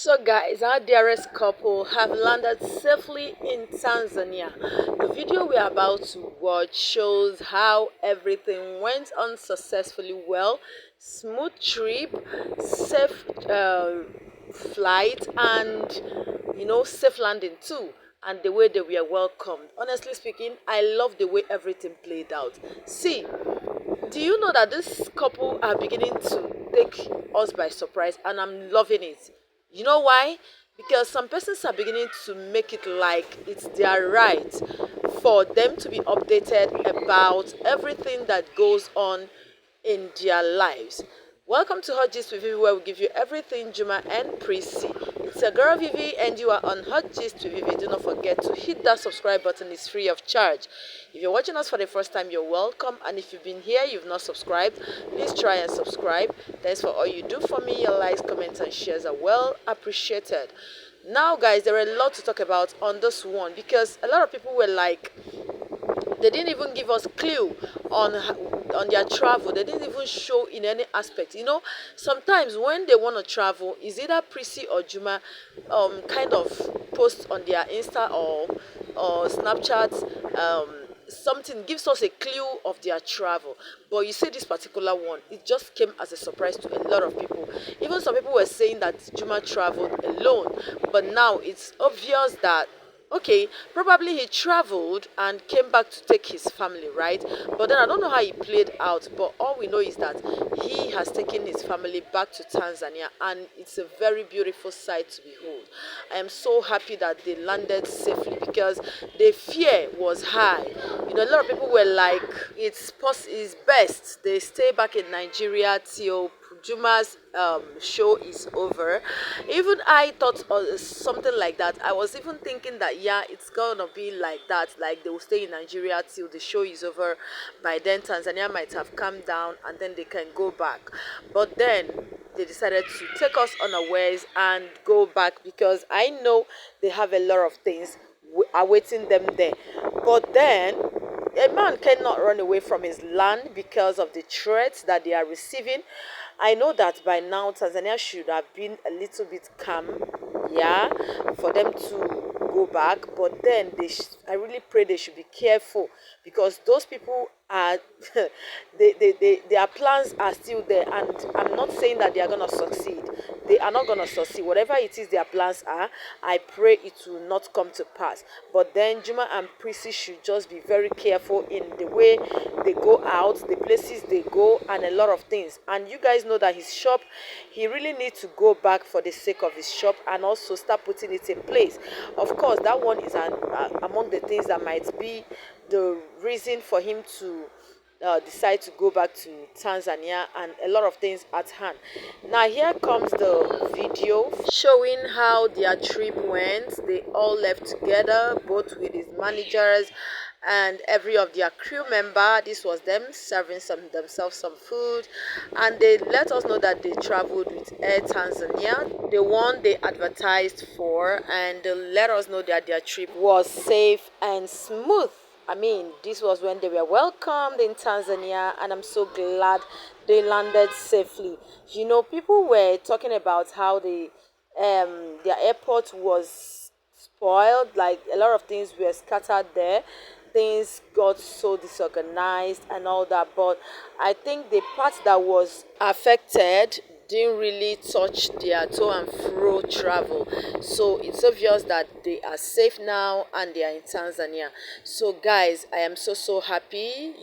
So guys, our dearest couple have landed safely in Tanzania. The video we are about to watch shows how everything went on successfully well, smooth trip, safe flight, and safe landing too. And the way they were welcomed. Honestly speaking, I love the way everything played out. See, do you know that this couple are beginning to take us by surprise, and I'm loving it? You know why? Because some persons are beginning to make it like it's their right for them to be updated about everything that goes on in their lives. Welcome to Hot Gist with Vivi, where we give you everything Juma and Priscy. It's a girl Vivi, and you are on Hot Gist with Vivi. Do not forget to hit that subscribe button; it's free of charge. If you're watching us for the first time, you're welcome, and if you've been here, you've not subscribed, please try and subscribe. Thanks for all you do for me. Your likes, comments, and shares are well appreciated. Now, guys, there are a lot to talk about on this one because a lot of people were like, they didn't even give us clue on their travel. They didn't even show in any aspect. Sometimes when they want to travel, is either Prissy or Juma kind of post on their Insta or Snapchat, something gives us a clue of their travel. But you see, this particular one, it just came as a surprise to a lot of people. Even some people were saying that Juma traveled alone, but now it's obvious that okay, probably he traveled and came back to take his family, right? But then I don't know how he played out, but all we know is that he has taken his family back to Tanzania, and it's a very beautiful sight to behold. I am so happy that they landed safely because the fear was high. A lot of people were like, it's best they stay back in Nigeria till Juma's show is over. Even I thought something like that. I was even thinking that yeah, it's gonna be like that. Like they will stay in Nigeria till the show is over. By then, Tanzania might have calmed down, and then they can go back. But then they decided to take us unawares and go back because I know they have a lot of things awaiting them there. But then a man cannot run away from his land because of the threats that they are receiving. I know that by now Tanzania should have been a little bit calm, yeah, for them to go back. But then I really pray they should be careful because those people are, their plans are still there, and I'm not saying that they are gonna succeed. They are not gonna succeed. Whatever it is their plans are, I pray it will not come to pass. But then Juma and Prissy should just be very careful in the way they go out, the places they go, and a lot of things. And you guys know that his shop, he really needs to go back for the sake of his shop and also start putting it in place. Of course, that one is among the things that might be the reason for him to decide to go back to Tanzania, and a lot of things at hand. Now here comes the video showing how their trip went. They all left together, both with his managers and every of their crew member. This was them serving themselves some food, and they let us know that they traveled with Air Tanzania, the one they advertised for, and they let us know that their trip was safe and smooth. I mean, this was when they were welcomed in Tanzania, and I'm so glad they landed safely. People were talking about how their airport was spoiled, like a lot of things were scattered there. Things got so disorganized and all that, but I think the part that was affected didn't really touch their to and fro travel. So it's obvious that they are safe now and they are in Tanzania. So guys, I am so happy.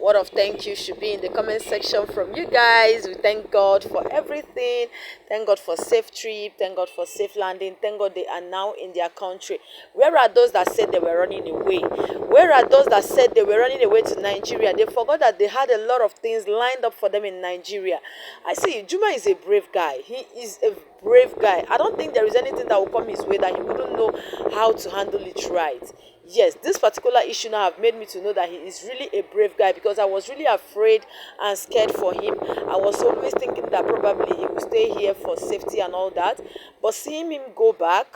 Word of thank you should be in the comment section from you guys. We thank God for everything. Thank God for safe trip. Thank God for safe landing. Thank God they are now in their country. Where are those that said they were running away? Where are those that said they were running away to Nigeria? They forgot that they had a lot of things lined up for them in Nigeria. I see Juma is a brave guy. He is a brave guy. I don't think there is anything that will come his way that he wouldn't know how to handle it right. Yes, this particular issue now have made me to know that he is really a brave guy, because I was really afraid and scared for him. I was always thinking that probably he will stay here for safety and all that. But seeing him go back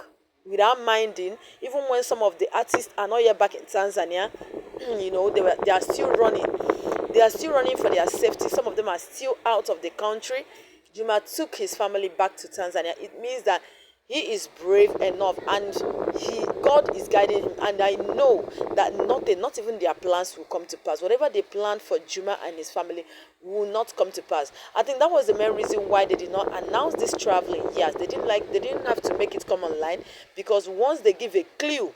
without minding, even when some of the artists are not yet back in Tanzania, they are still running. They are still running for their safety. Some of them are still out of the country. Juma took his family back to Tanzania, it means that he is brave enough, and God is guiding him. And I know that nothing, not even their plans, will come to pass. Whatever they planned for Juma and his family will not come to pass. I think that was the main reason why they did not announce this traveling. Yes, they didn't have to make it come online, because once they give a clue,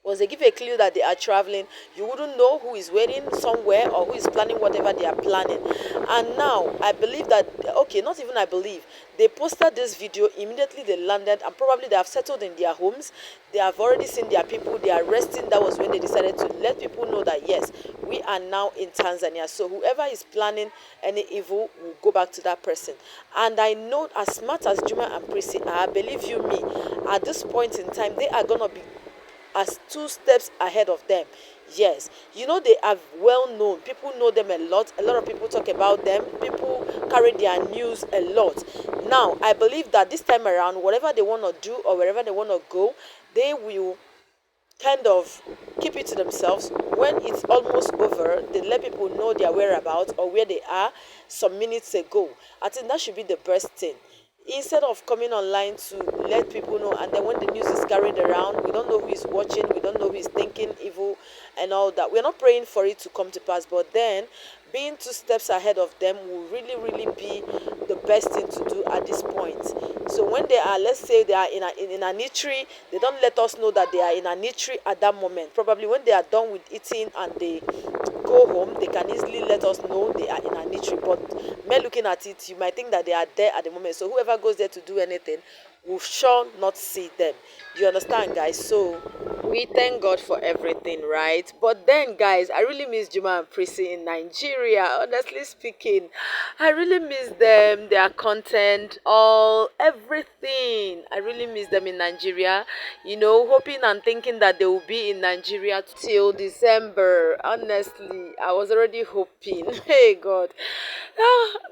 once they give a clue that they are traveling, you wouldn't know who is waiting somewhere or who is planning whatever they are planning. And now I believe that, okay, not even I believe, they posted this video immediately they landed, and probably they have settled in their homes. They have already seen their people, they are resting. That was when they decided to let people know that yes, we are now in Tanzania. So whoever is planning any evil will go back to that person. And I know, as smart as Juma and Priscy are, believe you me, at this point in time they are gonna be as 2 steps ahead of them. Yes, you know, they are well known. People know them a lot. A lot of people talk about them. People carry their news a lot. Now, I believe that this time around, whatever they want to do or wherever they want to go, they will kind of keep it to themselves. When it's almost over, they let people know their whereabouts or where they are some minutes ago. I think that should be the best thing, instead of coming online to let people know, and then when the news is carried around, we don't know who is watching, we don't know who is thinking evil and all that. We're not praying for it to come to pass, but then being 2 steps ahead of them will really be the best thing to do at this point. So when they are, let's say they are in an eatery, they don't let us know that they are in an eatery at that moment. Probably when they are done with eating and they go home, they can easily let us know they are in an eatery. But men looking at it, you might think that they are there at the moment. So whoever goes there to do anything will sure not see them. You understand, guys? So we thank God for everything, right? But then, guys, I really miss Juma and Priscy in Nigeria. Honestly speaking, I really miss them, their content, all everything. I really miss them in Nigeria. You know, hoping and thinking that they will be in Nigeria till December. Honestly, I was already hoping. Hey, God.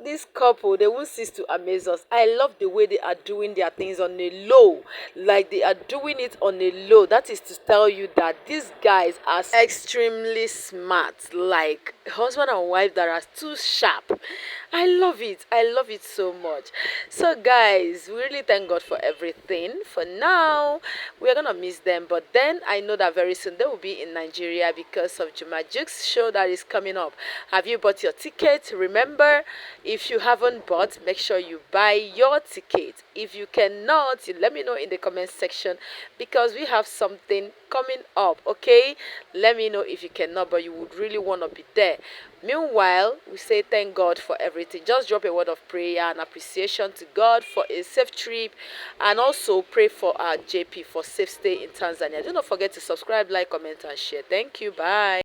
This couple, they won't cease to amaze us. I love the way they are doing their things on a low. Like, they are doing it on a low. That is to tell you that these guys are extremely smart. Like, husband and wife that are too sharp. I love it. I love it so much. So, guys, we really thank God for everything. For now, we are gonna miss them, but then I know that very soon they will be in Nigeria because of Juma Jux show that is coming up. Have you bought your ticket? Remember, if you haven't bought, make sure you buy your ticket. If you cannot, you let me know in the comment section, because we have something coming up. Okay, let me know if you cannot, but you would really want to be there. Meanwhile, we say thank God for everything. Just drop a word of prayer and appreciation to God for a safe trip, and also pray for our JP for safe stay in Tanzania. Do not forget to subscribe, like, comment, and share. Thank you. Bye.